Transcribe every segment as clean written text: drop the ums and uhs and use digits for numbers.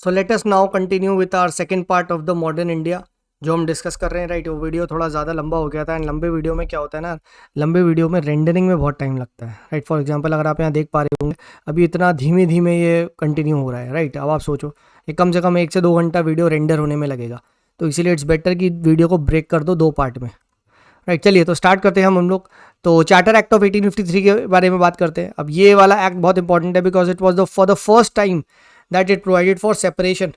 So let us now continue with our second part of the modern India जो हम discuss कर रहे हैं, राइट। वो वीडियो थोड़ा ज़्यादा लंबा हो गया था, एंड लंबे वीडियो में क्या होता है ना, लंबे वीडियो में रेंडरिंग में बहुत टाइम लगता है, राइट। फॉर एग्जांपल अगर आप यहाँ देख पा रहे होंगे, अभी इतना धीमे धीमे ये कंटिन्यू हो रहा है, राइट। अब आप सोचो, ये कम से कम 1 से 2 घंटा वीडियो रेंडर होने में लगेगा, तो इसीलिए इट्स बेटर कि वीडियो को ब्रेक कर दो 2 पार्ट में, राइट। चलिए तो स्टार्ट करते हैं हम लोग। तो चार्टर एक्ट ऑफ 1853 के बारे में बात करते हैं। अब ये वाला एक्ट बहुत इंपॉर्टेंट है, because it was the for the first time that it provided for separation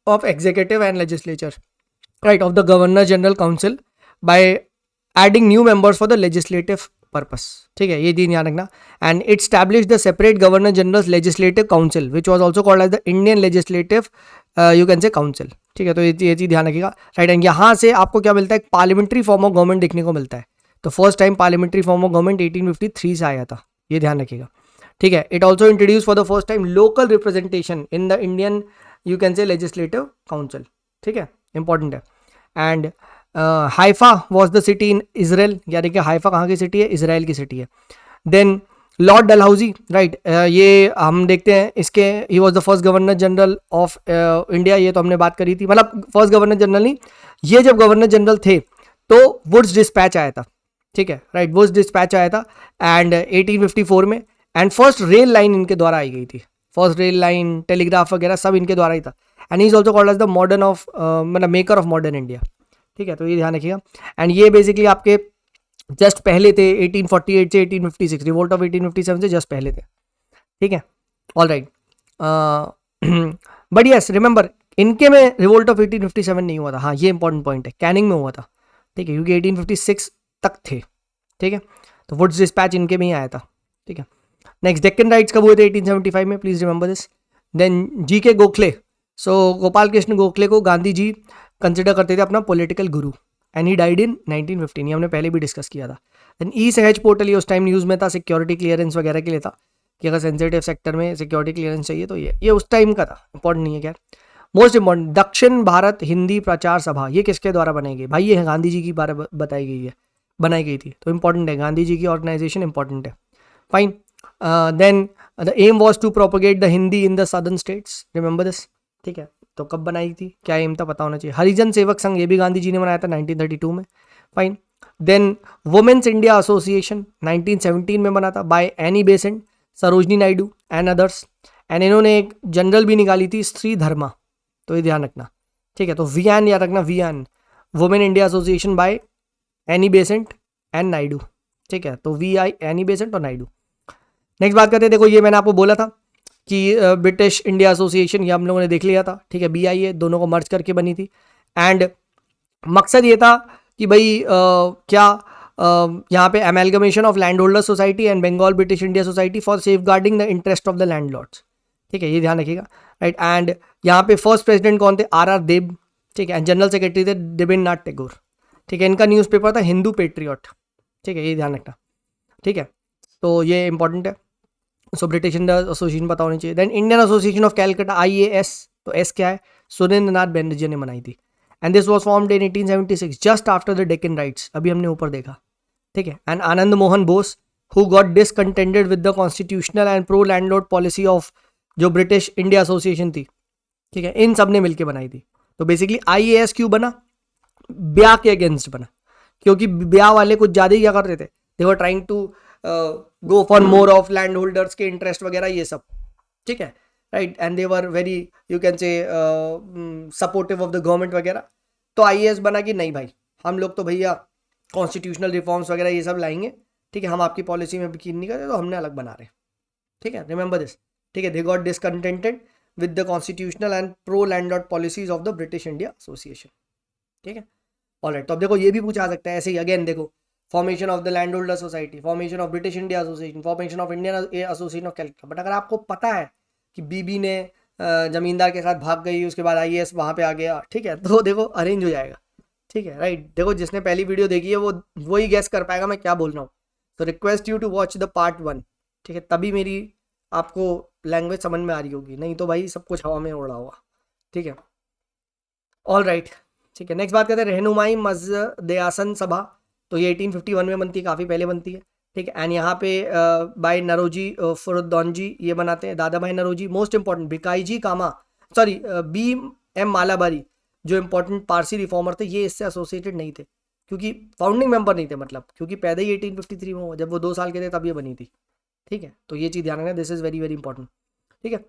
of executive and legislature, right, of the governor general council by adding new members for the legislative purpose, ठीक है, ये ध्यान रखना। and it established the separate governor general's legislative council which was also called as the Indian legislative you can say council, ठीक है। तो ये चीज़ ध्यान रखिएगा, राइट। एंड यहाँ से आपको क्या मिलता है, एक पार्लियामेंट्री फॉर्म ऑफ गवर्नमेंट देखने को मिलता है। तो first time parliamentary form of government 1853 से आया था, ये ध्यान रखिएगा, ठीक है। It also introduce for the first time local representation in the Indian you can से लेजिस्लेटिव काउंसिल, ठीक है, इंपॉर्टेंट है। And Haifa was the city in Israel, यानी कि हाइफा कहाँ की सिटी है, इसराइल की सिटी है। देन लॉर्ड डलहौजी, राइट, ये हम देखते हैं इसके, ही was the first governor general of India, ये तो हमने बात करी थी, मतलब फर्स्ट गवर्नर जनरल नहीं, ये जब गवर्नर जनरल थे तो वुड्स डिस्पैच आया था, ठीक है, राइट, वुड्स डिस्पैच आया था एंड 1854 में। एंड फर्स्ट रेल लाइन इनके द्वारा आई गई थी, फर्स्ट रेल लाइन, टेलीग्राफ वगैरह सब इनके द्वारा ही था। And he is also called as the modern of मतलब मेकर ऑफ मॉडर्न इंडिया, ठीक है। तो ये ध्यान रखिएगा। एंड ये बेसिकली आपके जस्ट पहले थे 1848 से 1856, रिवोल्ट ऑफ 1857 से जस्ट पहले थे, ठीक है, all right. But yes remember, इनके में रिवोल्ट ऑफ 1857 नहीं हुआ था, हाँ ये इंपॉर्टेंट पॉइंट है, कैनिंग में हुआ था, ठीक है, क्योंकि 1856 तक थे, ठीक है। तो वुड्स डिस्पैच इनके में ही आया था, ठीक है। नेक्स्ट डेक्कन राइट्स कब हुए थे, 1875 में, प्लीज रिमेंबर दिस। देन जी के गोखले, सो गोपाल कृष्ण गोखले को गांधी जी कंसिडर करते थे अपना political Guru, and he died in 1915, ये हमने पहले भी डिस्कस किया था। देन ई सहज पोर्टल, ये उस टाइम न्यूज़ में था, सिक्योरिटी क्लियरेंस वगैरह के लिए था, कि अगर सेंसिटिव सेक्टर में सिक्योरिटी क्लियरेंस चाहिए तो ये उस टाइम का था, इंपॉर्टेंट नहीं है क्या। मोस्ट इंपॉर्टेंट, दक्षिण भारत हिंदी प्रचार सभा, ये किसके द्वारा बनाई गई, भाई ये गांधी जी की बारे बताई गई है, बनाई गई थी, तो इंपॉर्टेंट है, गांधी जी की ऑर्गेनाइजेशन इंपॉर्टेंट है, fine. Then the aim was to propagate the Hindi in the southern states, remember this, ठीक है। तो कब बनाई थी, क्या एम था, पता होना चाहिए। हरिजन सेवक संघ, ये भी गांधी जी ने बनाया था 1932 में, fine. Then women's India association 1917 में बना था by Annie Besant, Sarojini Naidu and others. And इन्होंने एक जनरल भी निकाली थी, स्त्री धर्मा, तो ये ध्यान रखना, ठीक है। तो वीएन याद रखना, VN, women India association by Annie Besant and Naidu, ठीक है। तो वी आई एनी बेसेंट और नायडू। नेक्स्ट बात करते हैं, देखो ये मैंने आपको बोला था कि ब्रिटिश इंडिया एसोसिएशन, ये हम लोगों ने देख लिया था, ठीक है, BIA दोनों को मर्ज करके बनी थी। एंड मकसद ये था कि भाई क्या यहाँ पे amalgamation of land holder society and Bengal British India society for safeguarding the interest of the landlords, ठीक है, ये ध्यान रखिएगा, राइट। एंड यहाँ पे फर्स्ट प्रेसिडेंट कौन थे, RR देव, ठीक है, एंड जनरल सेक्रेटरी थे देवेंद्रनाथ टैगोर, ठीक है। इनका न्यूज़पेपर था हिंदू पेट्रियट, ठीक है, ये ध्यान रखना, ठीक है। तो ये इंपॉर्टेंट है। सो ब्रिटिश इंडिया एसोसिएशन पता होनी चाहिए। Then Indian association of Calcutta, IAS, तो S क्या है, सुरेंद्र नाथ बनर्जी ने बनाई थी। And this was formed in 1876 just after the Deccan rights, अभी हमने ऊपर देखा, ठीक है। And Anand Mohan Bose who got discontented with the constitutional and pro landlord policy of जो ब्रिटिश इंडिया एसोसिएशन थी, ठीक है, इन सब ने मिलकर बनाई थी। तो बेसिकली IAS क्यों बना, ब्याह के अगेंस्ट बना, क्योंकि ब्याह वाले कुछ ज़्यादा ही क्या कर रहे थे, they were trying to go for more of land holders के इंटरेस्ट वगैरह ये सब, ठीक है, right. And they were very you can say supportive of the government वगैरह। तो IAS बना कि नहीं भाई, हम लोग तो भैया कॉन्स्टिट्यूशनल रिफॉर्म्स वगैरह ये सब लाएंगे, ठीक है, हम आपकी पॉलिसी में यकीन नहीं करते, तो हमने अलग बना रहे, ठीक है, रिमेंबर दिस, ठीक है। They got discontented with the constitutional and pro landlord policies of the British India association, ठीक है, ऑलराइट। तो अब देखो ये भी पूछा जा सकता है ऐसे ही, अगेन देखो, formation of the land holder society, formation of British India association, formation of Indian association of Calcutta. But अगर आपको पता है कि बीबी ने जमींदार के साथ भाग गई, उसके बाद IAS वहाँ पे आ गया, ठीक है, तो देखो अरेंज हो जाएगा, ठीक है, राइट। देखो जिसने पहली वीडियो देखी है वो ही गैस कर पाएगा मैं क्या बोल रहा हूँ। तो request you to watch the part 1, ठीक है, तभी मेरी आपको लैंग्वेज समझ में आ रही होगी, नहीं तो भाई सब कुछ हवा में उड़ा होगा, ठीक है, ऑल राइट, ठीक है। नेक्स्ट बात करते हैं रहनुमाई मजदयासन सभा, तो ये 1851 में बनती है, काफ़ी पहले बनती है, ठीक है। एंड यहाँ पे भाई नरोजी फरुद्दौन जी ये बनाते हैं, दादा भाई नरोजी। मोस्ट इंपॉर्टेंट भिकाई जी कामा, सॉरी BM मालाबारी जो इंपॉर्टेंट पारसी रिफॉर्मर थे, ये इससे एसोसिएटेड नहीं थे क्योंकि फाउंडिंग मेंबर नहीं थे, मतलब क्योंकि पैदा ही 1853 में हुआ, जब वो 2 साल के थे तब ये बनी थी, ठीक है। तो ये चीज़ ध्यान रखना, this is very very important, ठीक है।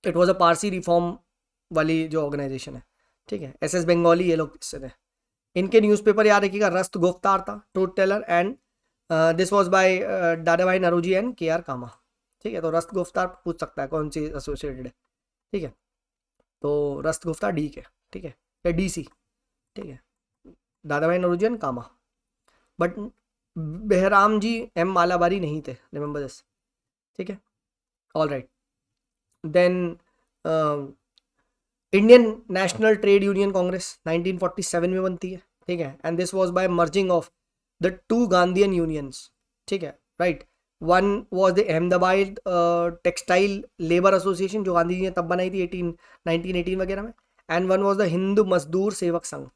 It was a Parsi reform वाली जो ऑर्गेनाइजेशन है, ठीक है। SS बंगाली ये लोग इससे थे। इनके न्यूज़पेपर याद रखिएगा, रस्त गुफ्तार था, truth teller, and this was by Dadabhai Naoroji and KR Kama, ठीक है। तो रस्त गुफ्तार पूछ सकता है कौन सी एसोसिएटेड है, ठीक है। तो रस्त गुफ्तार D के, ठीक है, या DC, ठीक है, Dadabhai Naoroji and Kama. But Behram ji M Malabari नहीं थे, रिमेंबर दिस, ठीक है। All right, then Indian National Trade Union Congress 1947 में बनती है, ठीक है। And this was by merging of the 2 Gandhian unions, ठीक है, right. One was the Ahmedabad textile labour association जो गांधी जी ने तब बनाई थी 1918 वगैरह में, and one was the Hindu मजदूर सेवक संघ,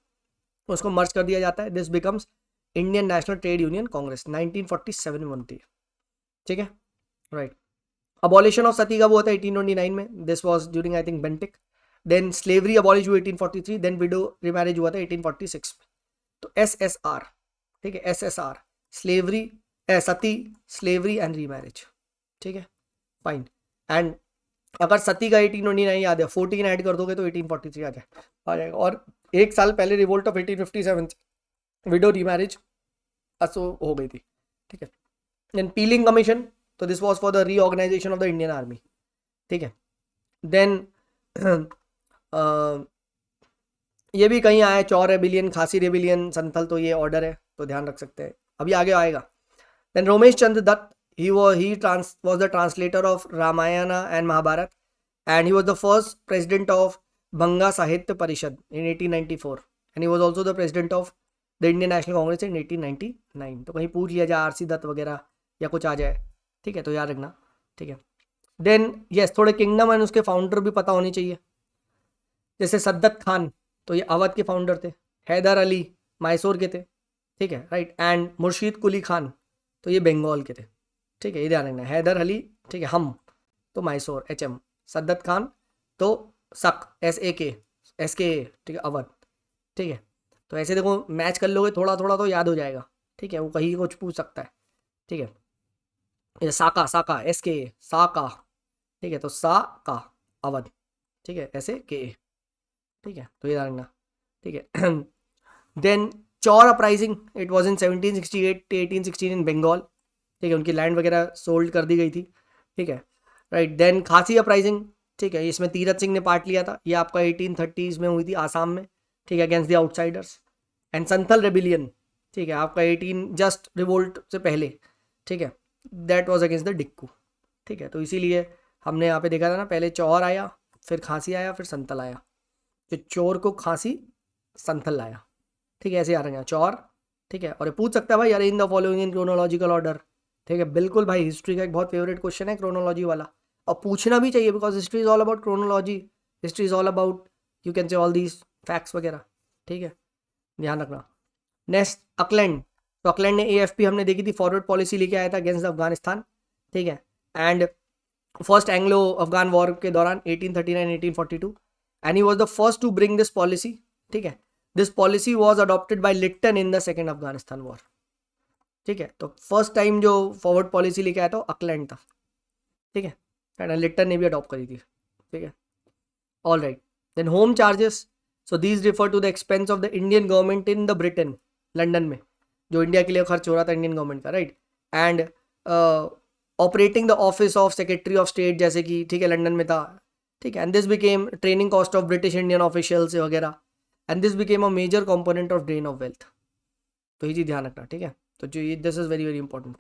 उसको मर्ज कर दिया जाता है। This becomes Indian National Trade Union Congress, 1947 में बनती है, ठीक है, राइट। अबॉलिशन ऑफ सती कब हुआ था? 1829 में, this was during I think Bentinck. Then slavery abolish हुई 1843, देन विडो रिमैरिज हुआ था 1846 में। तो SSR, ठीक है, SSR slavery, Sati, slavery and remarriage, ठीक है, फाइन। एंड अगर सती का 1829 याद है, 14 ऐड कर दोगे तो 1843 आ जाएगा। और 1 साल पहले रिवोल्ट ऑफ 1857 विडो रीमैरिज हो गई थी, ठीक है। देन पीलिंग कमीशन, तो this was for the reorganisation of the Indian army, ठीक है। देन ये भी कहीं आया, चौर रेबिलियन, खासी रेबिलियन, संथल, तो ये ऑर्डर है तो ध्यान रख सकते हैं, अभी आगे आएगा। Then Romesh Chandra Dutt, he was the translator of Ramayana and Mahabharata, and he was the first president of Banga Sahitya Parishad in 1894, and he was also the president of the Indian National Congress in 1899। तो कहीं पूछ लिया जाए RC Dutt वगैरह या कुछ आ जाए, ठीक है, तो याद रखना, ठीक है। देन यस, थोड़े किंगडम एंड उसके फाउंडर भी पता होने चाहिए, जैसे सद्दत खान, तो ये अवध के फाउंडर थे। हैदर अली मैसूर के थे, ठीक है, राइट। एंड मुर्शीद कुली खान, तो ये बंगाल के थे, ठीक है, ये ध्यान रखना। हैदर अली, ठीक है, हम तो मैसूर HM, सद्दत खान तो सक SAK SKA, ठीक है, अवध, ठीक है। तो ऐसे देखो मैच कर लोगे थोड़ा थोड़ा तो याद हो जाएगा, ठीक है, वो कहीं कुछ पूछ सकता है, ठीक है। ये साका SKA साका, ठीक है, तो साका अवध, ठीक है, SAKA, ठीक है, तो ये ध्यान रखना, ठीक है। देन चौर uprising, it was in 1768 to 1816 इन बंगाल, ठीक है, उनकी लैंड वगैरह सोल्ड कर दी गई थी, ठीक है, राइट। देन खासी अपराइजिंग, ठीक है, इसमें तीरथ सिंह ने पार्ट लिया था, ये आपका 1830s में हुई थी आसाम में, ठीक है, against the outsiders. And Santhal rebellion, ठीक है, आपका 18 जस्ट रिवोल्ट से पहले, ठीक है, दैट वाज अगेंस्ट द डिक्कू, ठीक है। तो इसीलिए हमने यहाँ पे देखा था ना, पहले चौर आया, फिर खांसी आया, फिर संथल आया, तो चोर को खांसी संथल लाया, ठीक है, ऐसे आ रहे हैं चौर, ठीक है। और ये पूछ सकता है भाई, arrange the following in chronological order, ठीक है, बिल्कुल भाई, हिस्ट्री का एक बहुत फेवरेट क्वेश्चन है क्रोनोलॉजी वाला, और पूछना भी चाहिए, because history is all about chronology, history is all about you can से ऑल दीज फैक्ट्स वगैरह, ठीक है, ध्यान रखना। नेक्स्ट अकलैंड, तो अकलैंड ने AFP हमने देखी थी, फॉरवर्ड पॉलिसी लेके आया था अगेंस्ट अफगानिस्तान, ठीक है। And first Anglo Afghan war के दौरान 1839-1842, and he was the first to bring this policy, ठीक है। This policy was adopted by Lytton in the second Afghanistan war, ठीक है। तो फर्स्ट टाइम जो फॉरवर्ड पॉलिसी लेके आया था अकलैंड था, ठीक है, एंड लिट्टन ने भी अडॉप्ट करी थी, ठीक है, all right. Then home charges, so these refer to the expense of the Indian government in the Britain, London में जो इंडिया के लिए खर्च हो रहा था इंडियन गवर्नमेंट का, right. And operating the office of secretary of state, जैसे कि, ठीक है, लंदन में था, ठीक है। And this became training cost of British Indian officials वगैरह, and this became a major component of drain of wealth, तो ये चीज ध्यान रखना, ठीक है। तो जो ये this is very very important.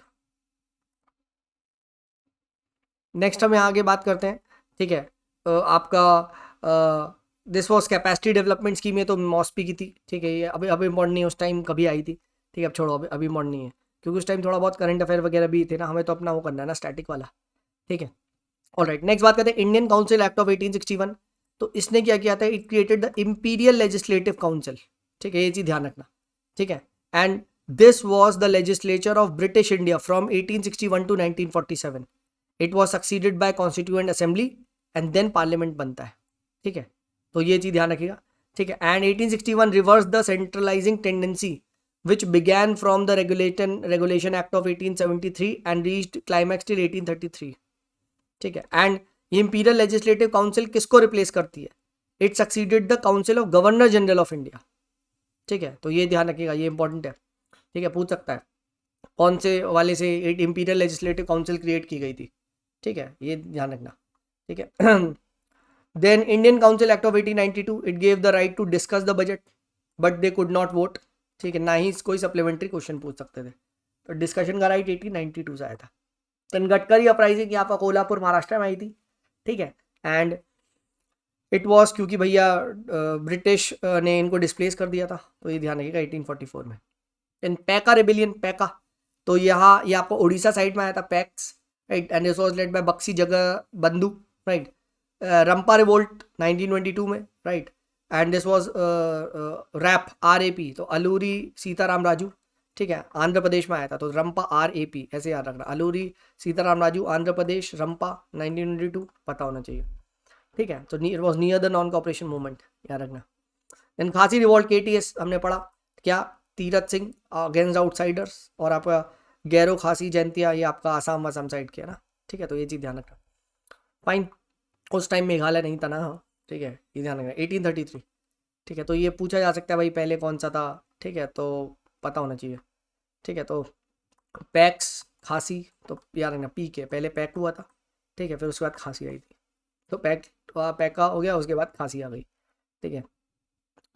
Next हम यहाँ आगे बात करते हैं, ठीक है। आपका this was capacity development scheme, है तो मॉस्पी की थी, ठीक है, ये अभी इम्पॉर्टेंट नहीं है, उस टाइम कभी आई थी, ठीक है, अब छोड़ो, अभी इम्पॉर्टेंट नहीं है, क्योंकि उस टाइम थोड़ा बहुत करंट अफेयर वगैरह भी थे ना, हमें तो अपना वो करना है ना, स्टैटिक वाला, ठीक है, ऑल राइट। नेक्स्ट बात करते हैं इंडियन काउंसिल एक्ट ऑफ 1861, तो इसने क्या किया था, it created the imperial legislative council, ठीक है, ये चीज ध्यान रखना, ठीक है। And this was the legislature of British India from 1861 to 1947, it was succeeded by constituent assembly, and then parliament बनता है, ठीक है, तो ये चीज़ ध्यान रखिएगा, ठीक है। And 1861 reverse the centralising tendency which began from the regulation act of 1873 and reached climax till 1833, ठीक है। एंड इंपीरियल लेजिस्लेटिव काउंसिल किसको रिप्लेस करती है? It succeeded the council of governor general of India, ठीक है। तो ये ध्यान रखिएगा, ये इंपॉर्टेंट है, ठीक है, पूछ सकता है कौन से वाले से एक इंपीरियल लेजिस्लेटिव काउंसिल क्रिएट की गई थी, ठीक है, ये ध्यान रखना, ठीक है। Then Indian council act of 1892, it gave the right to discuss the budget but they could not vote, ठीक है, ना ही कोई सप्लीमेंट्री क्वेश्चन पूछ सकते थे, तो डिस्कशन का राइट 1892 से आया था। तो गडकरी अपराइजिंग यहाँ पर कोल्हापुर महाराष्ट्र में आई थी, ठीक है। एंड इट वॉज क्योंकि भैया ब्रिटिश ने इनको डिस्प्लेस कर दिया था, तो ये ध्यान रखिएगा 1844 में। इन पैका रेबिलियन, पैका तो यहाँ ये आपको उड़ीसा साइड में आया था, Paiks, right, and this was led by Bakshi Jagabandhu, right. Rampa revolt 1922 में, right, and this was rap RAP, तो अलूरी सीताराम राजू, ठीक है, आंध्र प्रदेश में आया था, तो रंपा RAP ऐसे याद रखना, अलूरी सीताराम राजू आंध्र प्रदेश, रंपा 1922 पता होना चाहिए, ठीक है। तो it was near the non cooperation movement, याद रखना। देन खासी रिवॉल्ट KTS हमने पढ़ा, क्या, तीरथ सिंह अगेंस्ट आउटसाइडर्स, और आपका गैरो खासी जयंतिया, ये आपका आसाम वासाम साइड किया ना, ठीक है, तो ये चीज़ ध्यान रखना। फाइन, उस टाइम मेघालय नहीं था ना, ठीक है, ये ध्यान रखना। 1833, ठीक है, तो ये पूछा जा सकता है भाई पहले कौन सा था, ठीक है, तो पता होना चाहिए, ठीक है। तो पैक्स खांसी, तो यार रखना पी के पहले पैक हुआ था, ठीक है, फिर उसके बाद खांसी आई थी, तो पैका हो गया, उसके बाद खांसी आ गई, ठीक है।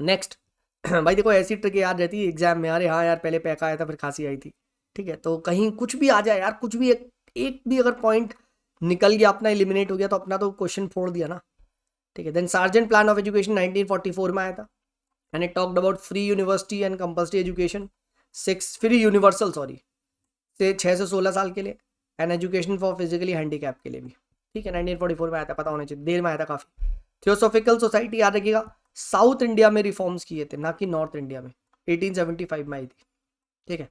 नेक्स्ट भाई देखो ऐसी ट्रिक याद रहती है एग्जाम में, अरे हाँ यार पहले पैका आया था फिर खांसी आई थी, ठीक है, तो कहीं कुछ भी आ जाए यार, कुछ भी एक भी अगर पॉइंट निकल गया अपना, एलिमिनेट हो गया, तो अपना तो क्वेश्चन फोड़ दिया ना, ठीक है। Then Sargent plan of education 1944 में आया था, and it talked about free university and compulsory education, free universal sorry, से 6 से 16 साल के लिए, and education for physically handicap के लिए भी, ठीक है, 1944 में आया था, पता होना चाहिए, देर में आया था काफ़ी। थियोसॉफिकल सोसाइटी याद रखिएगा, साउथ इंडिया में रिफॉर्म्स किए थे, ना कि नॉर्थ इंडिया में, 1875 में आई थी, ठीक है।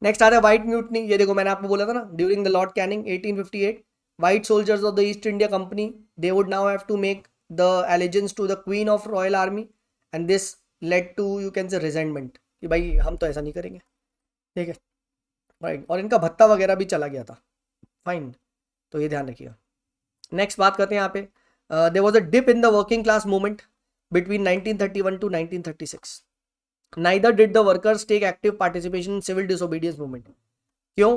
नेक्स्ट आता है व्हाइट म्यूटनी, ये देखो मैंने आपको बोला था ना, during the lord Canning 1858 white soldiers of the East India company they would now have to make the allegiance to the queen of royal army, and this led to you can say resentment, कि भाई हम तो ऐसा नहीं करेंगे, ठीक है, right, और इनका भत्ता वगैरह भी चला गया था, फाइन, तो ये ध्यान रखिएगा। नेक्स्ट बात करते हैं यहाँ पे, there was a dip in the working class movement between 1931 to 1936. Neither did the workers take active participation in civil disobedience movement. क्यों?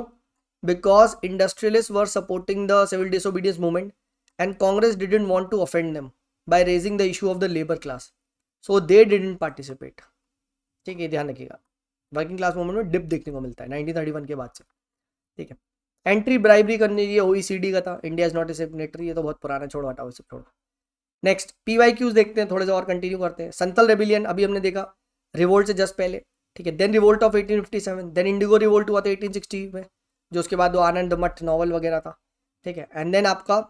Because industrialists were supporting the civil disobedience movement and Congress didn't want to offend them by raising the issue of the labor class. So they didn't participate. ठीक है, ध्यान रखिएगा, working class movement में dip देखने को मिलता है 1931 के बाद से, ठीक है। एंट्री ब्राइबरी करने, ये OECD का था, India is not a signatory, ये तो बहुत पुराना, छोड़ो हटाओ इसे, छोड़ो। नेक्स्ट PYQs देखते हैं, थोड़े से और कंटिन्यू करते हैं। संथल रेबिलियन अभी हमने देखा, रिवोल्ट से जस्ट पहले, ठीक है। Then revolt of 1857, then indigo revolt हुआ था 1860 में, जो उसके बाद वो आनंद मठ नॉवल वगैरह था, ठीक है। एंड देन आपका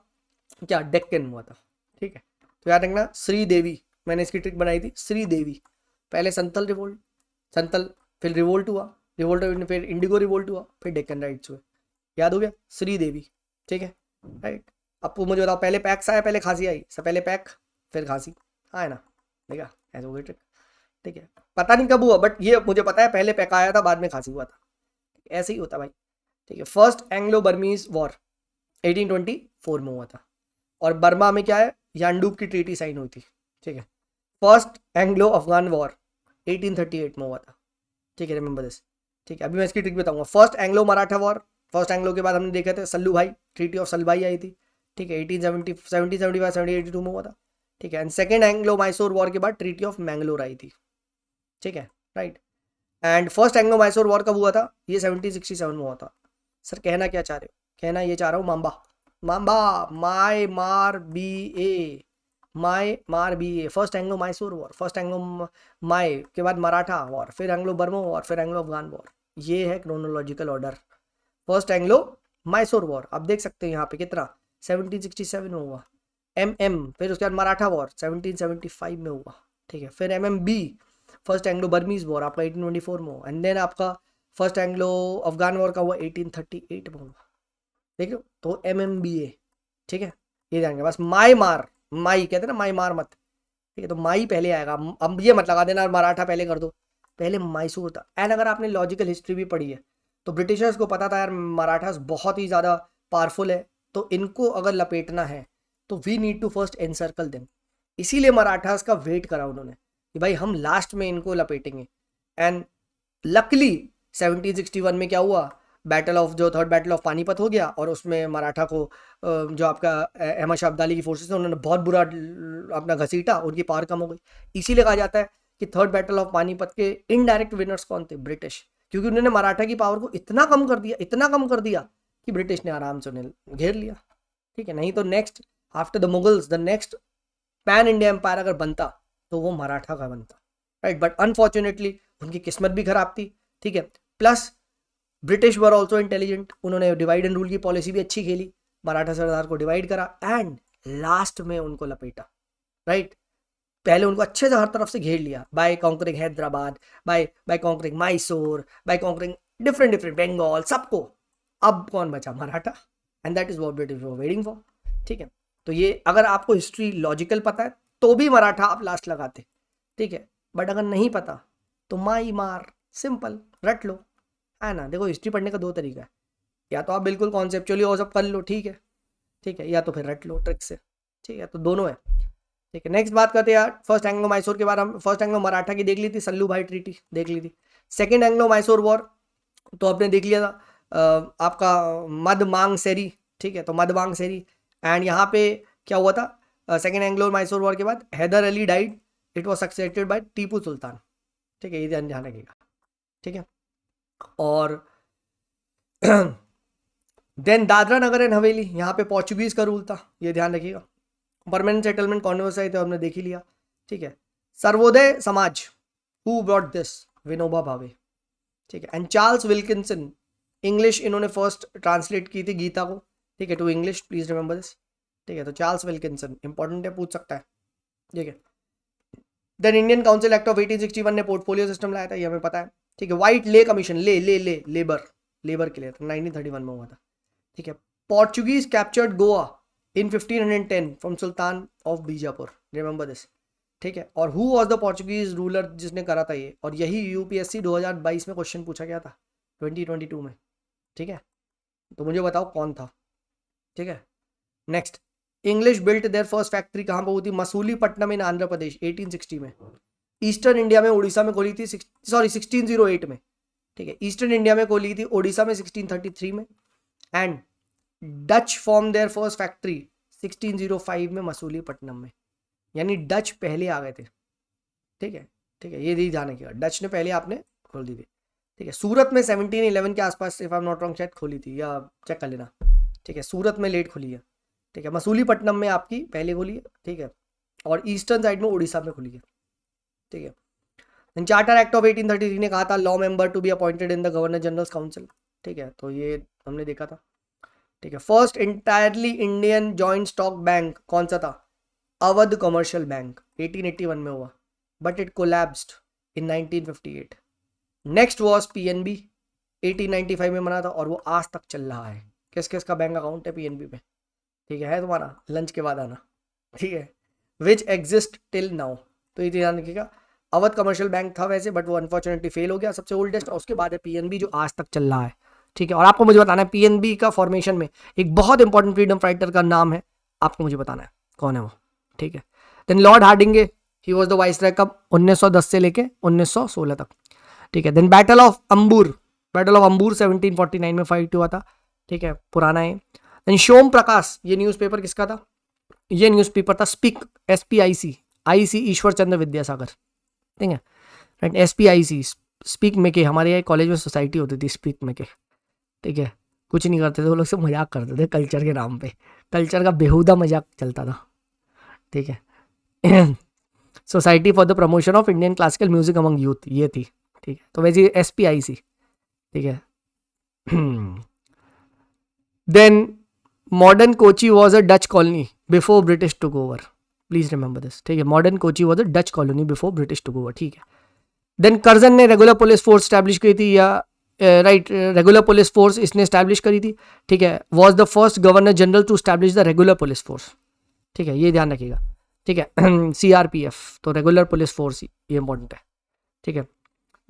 क्या, डेक्कन हुआ था, ठीक है। तो याद रखना, श्रीदेवी, मैंने इसकी ट्रिक बनाई थी, श्रीदेवी, पहले संथल रिवोल्ट, संथल, फिर रिवोल्ट हुआ, रिवोल्ट फिर इंडिगो रिवोल्ट हुआ, फिर डेक्कन राइट्स हुए, याद हो गया, श्रीदेवी, ठीक है, राइट। आपको मुझे बताओ पहले पैक्स आया पहले खांसी आई, सब पहले पैक फिर खांसी आया ना, देखा ऐसे हो गई ट्रिक, ठीक है। पता नहीं कब हुआ, बट ये मुझे पता है पहले पैक आया था बाद में खांसी हुआ था, ऐसे ही होता भाई, ठीक है। फर्स्ट एंग्लो बर्मीज वॉर 1824 में हुआ था, और बर्मा में क्या है, यांडूब की ट्रीटी साइन हुई थी, ठीक है। फर्स्ट एंग्लो अफगान वॉर 1838 में हुआ था, ठीक है, रिमेंबर दिस, ठीक है। अभी मैं इसकी ट्रिक बताऊंगा। First Anglo Maratha war, first Anglo के बाद हमने देखे थे सल्लू भाई, ट्रीटी ऑफ सलभाई आई थी, ठीक है, 1775 1782 में हुआ था, ठीक है। And second Anglo Mysore war के बाद ट्रीटी ऑफ मैंगलोर आई थी, ठीक है, right. And first Anglo Mysore war कब हुआ था, ये 1767 में हुआ था। सर कहना क्या चाह रहे हो, कहना ये चाह रहा हूँ mamba, mamba, my mar B A, my mar B A, first Anglo Mysore war, first Anglo my के बाद मराठा वॉर, फिर एंग्लो बर्मा वॉर, फिर एंग्लो अफगान वॉर, ये है chronological order. First Anglo Mysore war आप देख सकते हैं यहाँ पे कितना 1767 में हुआ, फिर उसके बाद मराठा वॉर 1775 में हुआ, ठीक है। फिर MMB first Anglo Burmese war आपका 1824 में हुआ, एंड देन आपका फर्स्ट एंग्लो अफगान वॉर का हुआ 1838 में हुआ, देखो तो MMBA, ठीक है, ये जाएंगे बस। माई कहते हैं ना, माई मार मत, ठीक है, तो माई पहले आएगा। अब ये मत लगा देना मराठा पहले कर दो, पहले मैसूर था। एंड अगर आपने लॉजिकल हिस्ट्री भी पढ़ी है तो ब्रिटिशर्स को पता था यार मराठास बहुत ही ज़्यादा पावरफुल है, तो इनको अगर लपेटना है तो we need to first encircle them. इसीलिए मराठास का वेट करा उन्होंने कि भाई हम लास्ट में इनको लपेटेंगे। एंड लकली 1761 में क्या हुआ, थर्ड बैटल ऑफ पानीपत हो गया, और उसमें मराठा को जो आपका अहमद शाह अब्दाली की फोर्सेस है उन्होंने बहुत बुरा अपना घसीटा, उनकी पावर कम हो गई। इसीलिए कहा जाता है कि थर्ड बैटल ऑफ पानीपत के इनडायरेक्ट विनर्स कौन थे, ब्रिटिश, क्योंकि उन्होंने मराठा की पावर को इतना कम कर दिया कि ब्रिटिश ने आराम से उन्हें घेर लिया। ठीक है, नहीं तो next after the Mughals the next pan India empire अगर बनता तो वो मराठा का बनता, राइट। बट अनफॉर्चुनेटली उनकी किस्मत भी खराब थी। ठीक है, plus British were also intelligent, उन्होंने डिवाइड एंड रूल की पॉलिसी भी अच्छी खेली, मराठा सरदार को डिवाइड करा एंड लास्ट में उनको लपेटा, राइट। पहले उनको अच्छे से हर तरफ से घेर लिया, by conquering Hyderabad, by conquering Mysore, by conquering different Bengal, सबको। अब कौन बचा, Maratha, and that is what British were waiting for. ठीक है, तो ये अगर आपको हिस्ट्री लॉजिकल पता है तो भी मराठा आप लास्ट लगाते, ठीक है। बट अगर नहीं पता तो माई मार, सिंपल, रट लो, है ना। देखो हिस्ट्री पढ़ने का दो तरीका है, या तो आप बिल्कुल कॉन्सेप्चुअली वो सब कर लो, ठीक है, या तो फिर रट लो ट्रिक से, ठीक है। तो दोनों है, ठीक है। नेक्स्ट बात करते हैं यार फर्स्ट एंग्लो मैसूर के बारे में। फर्स्ट एंग्लो मराठा की देख ली थी, सल्लू भाई ट्रीटी देख ली थी। सेकेंड एंग्लो मैसूर वॉर तो आपने देख लिया था, आपका मद मांग सेरी, ठीक है, तो मद मांग सेरी। एंड यहाँ पे क्या हुआ था, सेकेंड एंग्लो मैसूर वॉर के बाद Hyder Ali died, it was succeeded by Tipu Sultan, ठीक है, ये ध्यान रखिएगा, ठीक है। और देन दादरा नगर एंड हवेली, यहाँ पे पोर्चुगीज का रूल था, ये ध्यान रखिएगा। परमानेंट सेटलमेंट कॉन्वर्साई थे, हमने देख ही लिया, ठीक है। सर्वोदय समाज, who brought this, Vinoba Bhave, ठीक है। एंड चार्ल्स विल्किंसन, इंग्लिश इन्होंने फर्स्ट ट्रांसलेट की थी गीता को, ठीक है, to English, please remember this, ठीक है। तो चार्ल्स विल्किंसन इंपॉर्टेंट है, पूछ सकता है, ठीक है। Then Indian council act of 1861 ने पोर्टफोलियो सिस्टम लाया था, ये हमें पता है, ठीक है। व्हाइट ले कमीशन, लेबर के लिए 1931 में हुआ था, ठीक है। Portuguese captured Goa in 1510 from Sultan of Bijapur, remember this, ठीक है। और who was the Portuguese ruler जिसने करा था ये, और यही यूपीएससी 2022 में क्वेश्चन पूछा गया था 2022 में, ठीक है। तो मुझे बताओ कौन था, ठीक है। Next, English built their first factory कहाँ पर हुई थी, मसूलीपट्टनम इन आंध्र प्रदेश 1860 में। ईस्टर्न इंडिया में उड़ीसा में खोली थी 1608 में, ठीक है। ईस्टर्न इंडिया में खोली थी उड़ीसा में 1633 में। And Dutch form their first factory 1605 में मसूलीपट्टनम में, यानी डच पहले आ गए थे, ठीक है, ये दी जाने की, डच ने पहले आपने खोल दी थी, ठीक है। सूरत में 1711 के आसपास if I am not wrong शायद खोली थी, या चेक कर लेना, ठीक है। सूरत में लेट खुली है, ठीक है। मसूलीपट्टनम में आपकी पहले खुली है, ठीक है, और ईस्टर्न साइड में उड़ीसा में खुली है, ठीक है। चार्टर एक्ट ऑफ 1833 ने कहा था law member to be appointed in the governor general's council, ठीक है, तो ये हमने देखा था, ठीक है। First entirely Indian joint stock bank कौन सा था, अवध कमर्शियल बैंक 1881 में हुआ, but it collapsed in 1958। Next was PNB 1895 में बना था, और वो आज तक चल रहा है। किस किस का बैंक अकाउंट है पीएनबी पे, ठीक है तुम्हारा, लंच के बाद आना, ठीक है। विच एग्जिस्ट टिल नाउ, तो ये ध्यान रखिएगा। अवध कमर्शियल बैंक था वैसे, बट वो अनफॉर्चुनेटली फेल हो गया, सबसे ओल्डेस्ट, और उसके बाद है पीएनबी जो आज तक चल रहा है, ठीक है। और आपको मुझे बताना है पीएनबी का फॉर्मेशन में एक बहुत इंपॉर्टेंट फ्रीडम फाइटर का नाम है, आपको मुझे बताना है कौन है वो, ठीक है। Then Lord Hardinge, he was the viceroy कब, 1910 से लेके 1916 तक, ठीक है। देन बैटल ऑफ अंबूर 1749 में फाइट हुआ था, ठीक है, पुराना है। देन सोम प्रकाश, ये न्यूज़पेपर किसका था, ये न्यूज़पेपर था स्पीक, SPIC, IC ईश्वर चंद्र विद्यासागर, ठीक है, राइट। SPIC स्पीक में के, हमारे यहाँ कॉलेज में सोसाइटी होती थी स्पीक में के, ठीक है। कुछ नहीं करते थे वो लोग, से मजाक करते थे कल्चर के नाम पे, कल्चर का बेहुदा मजाक चलता था, ठीक है। Society for the promotion of Indian classical music among youth, ये थी, ठीक है। तो वैसे SPIC, ठीक है। Then modern Kochi was a Dutch colony before British took over, please remember this, ठीक है। Modern Kochi was a Dutch colony before British took over, ठीक है। देन कर्जन ने रेगुलर पुलिस फोर्स स्टैब्लिश की थी, या राइट, रेगुलर पुलिस फोर्स इसने स्टैब्लिश करी थी, ठीक है। Was the first governor general to establish the regular police force, ठीक है, ये ध्यान रखिएगा। ठीक है। CRPF, तो रेगुलर पुलिस फोर्स, ये इंपॉर्टेंट है, ठीक है।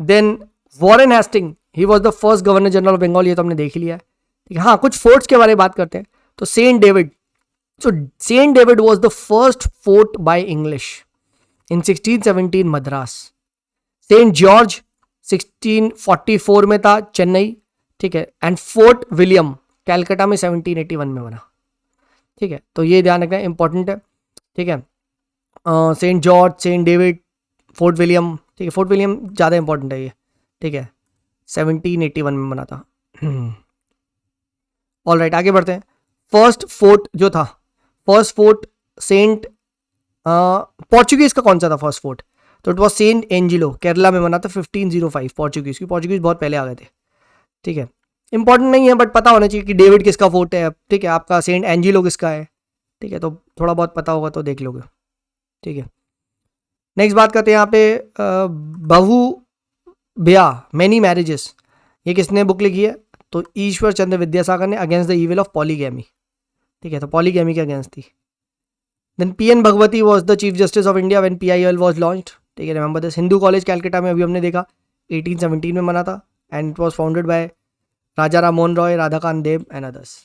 Then Warren Hasting, he was the first governor general of Bengal, ये तो हमने देख ही लिया है, ठीक है। हाँ, कुछ फोर्ट्स के बारे में बात करते हैं। तो Saint David, so Saint David was the first fort by English in 1617 Madras. Saint George 1644 में था, चेन्नई, ठीक है। एंड फोर्ट विलियम कैलकाटा में 1781 में बना, ठीक है। तो ये ध्यान रखना इंपॉर्टेंट है, ठीक है। Saint George, Saint David, Fort William, ठीक है। फोर्ट विलियम ज़्यादा इंपॉर्टेंट है ये, ठीक है, 1781 में बना था। ऑल राइट, आगे बढ़ते हैं। फर्स्ट फोर्ट जो था, फर्स्ट फोर्ट सेंट पोर्चुगीज का कौन सा था फर्स्ट फोर्ट? तो it was sent Angelo, Kerala में बना था 1505। पोर्चुगीज की, पोर्चुगीज बहुत पहले आ गए थे, ठीक है। इंपॉर्टेंट नहीं है बट पता होना चाहिए कि डेविड किसका फोर्ट है, ठीक है। आपका सेंट एंजिलो किसका है, ठीक है, तो थोड़ा बहुत पता होगा तो देख लोगे, ठीक है। नेक्स्ट बात करते हैं यहाँ पे बहु ब्याह, मैनी मैरिजेस, ये किसने बुक लिखी है? तो ईश्वर चंद्र विद्यासागर ने, against the evil of polygamy, ठीक है। तो पॉलीगैमी के अगेंस्ट थी। Then PN Bhagwati was the chief justice of India when PIL was launched, ठीक है, remember this. Hindu college Calcutta में, अभी हमने देखा 1817 में बना था, and it was founded by Raja Ram Mohan Roy, Radhakant Dev and others.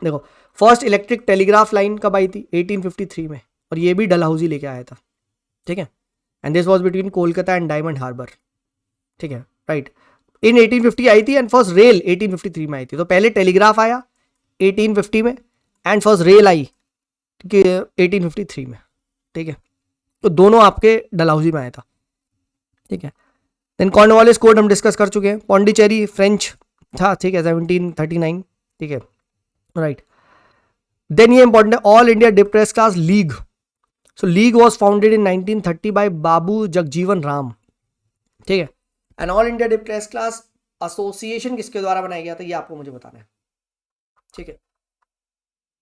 देखो, फर्स्ट इलेक्ट्रिक टेलीग्राफ लाइन कब आई थी? 1853 में, और ये भी डलहौजी लेके आया था, ठीक है। And this was between Kolkata and Diamond Harbour, ठीक है, राइट। इन 1850 आई थी, एंड फर्स्ट रेल 1853 में आई थी। तो पहले टेलीग्राफ आया 1850 में, एंड फर्स्ट रेल आई 1853 में, ठीक है। तो दोनों आपके डलहौजी में आया था, ठीक है। देन कॉर्नवालिस कोड हम डिस्कस कर चुके हैं। पौंडीचेरी फ्रेंच था, ठीक है, 1739, ठीक है, राइट। देन ये इंपॉर्टेंट है, all India depressed class league. So league was founded in 1930 by Babu Jagjivan Ram, ठीक है। And all India depressed class association किसके द्वारा बनाया गया था, ये आपको मुझे बताना है, ठीक है।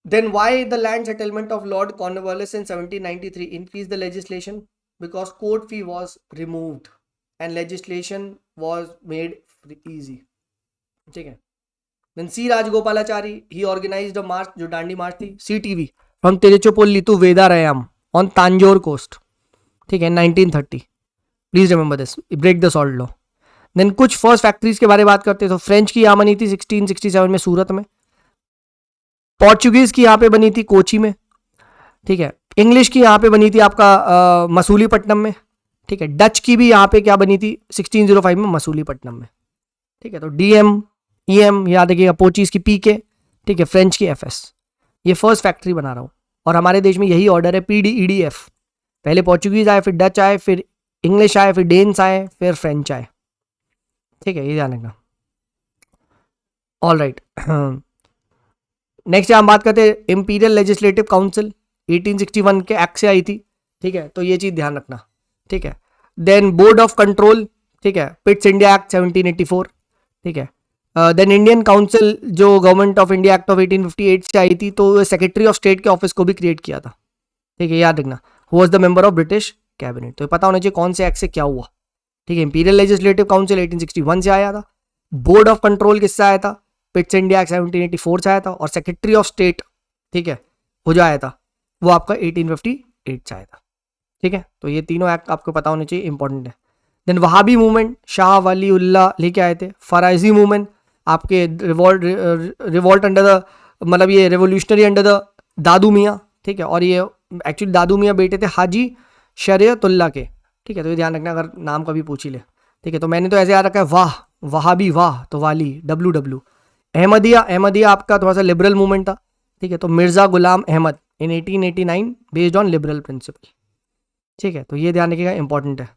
Then why the land settlement of Lord Cornwallis in 1793 increased the legislation? Because court fee was removed and legislation was made easy, ठीक है। Then C Rajagopalachari, he organized a march, जो दांडी मार्च थी, CTV from Tiruchirappalli to Vedarayam on Tanjore coast, ठीक है, 1930. Please remember this, break the salt law. Then कुछ first factories के बारे में बात करते हैं। तो फ्रेंच की यहाँ बनी थी 1667 में सूरत में, पोर्चुगीज की यहाँ पे बनी थी कोची में, ठीक है। इंग्लिश की यहाँ पे बनी थी आपका मसूलीपट्टनम में, ठीक है। डच की भी यहाँ पे क्या बनी थी 1605 में मसूलीपट्टनम में, ठीक है। तो DM EM याद रखिएगा, पोर्चुगीज की PK, ठीक है, फ्रेंच की FS। ये फर्स्ट फैक्ट्री बना रहा हूँ, और हमारे देश में यही ऑर्डर है PDEDF। पहले पोर्चुगीज आए, फिर डच आए, फिर इंग्लिश आए, फिर डेन्स आए, फिर फ्रेंच आए, ठीक है, ये ध्यान रखना। ऑल राइट, नेक्स्ट हम बात करते हैं इंपीरियल लेजिस्लेटिव काउंसिल, 1861 के एक्ट से आई थी, ठीक है। तो ये चीज ध्यान रखना, ठीक है। देन बोर्ड ऑफ कंट्रोल, ठीक है, पिट्स इंडिया एक्ट 1784, ठीक है। देन इंडियन काउंसिल जो government of India act of 1858 से आई थी, तो सेक्रेटरी ऑफ स्टेट के ऑफिस को भी क्रिएट किया था, ठीक है, याद रखना। Who was the member of British cabinet, तो पता होना चाहिए कौन से एक्ट से क्या हुआ, ठीक है। इंपीरियल लेजिस्लेटिव काउंसिल 1861 से आया था, बोर्ड ऑफ कंट्रोल किससे आया था? पिट्स इंडिया एक्ट 1784 से आया था, और सेक्रेटरी ऑफ स्टेट, ठीक है, वो जो आया था वो आपका 1858 से आया था, ठीक है। तो ये तीनों एक्ट आपको पता होने चाहिए, इंपॉर्टेंट है। देन वहाबी मूवमेंट शाह वली उल्लाह लेके आए थे। फराइजी मूवमेंट आपके रिवॉल्ट अंडर द, मतलब ये रेवोल्यूशनरी अंडर द दादू मियाँ, ठीक है। और ये एक्चुअली दादू मियाँ बेटे थे हाजी शरीयतुल्लाह के, ठीक है। तो ये ध्यान रखना, अगर नाम कभी पूछ ही ले, ठीक है। तो मैंने तो ऐसे याद रखा है, वाह वहाबी, वाह तो वाली, WW। अहमदिया आपका थोड़ा सा लिबरल मूवमेंट था, ठीक है। तो मिर्जा गुलाम अहमद इन 1889 बेस्ड ऑन लिबरल प्रिंसिपल, ठीक है। तो ये ध्यान रखिएगा, इंपॉर्टेंट है।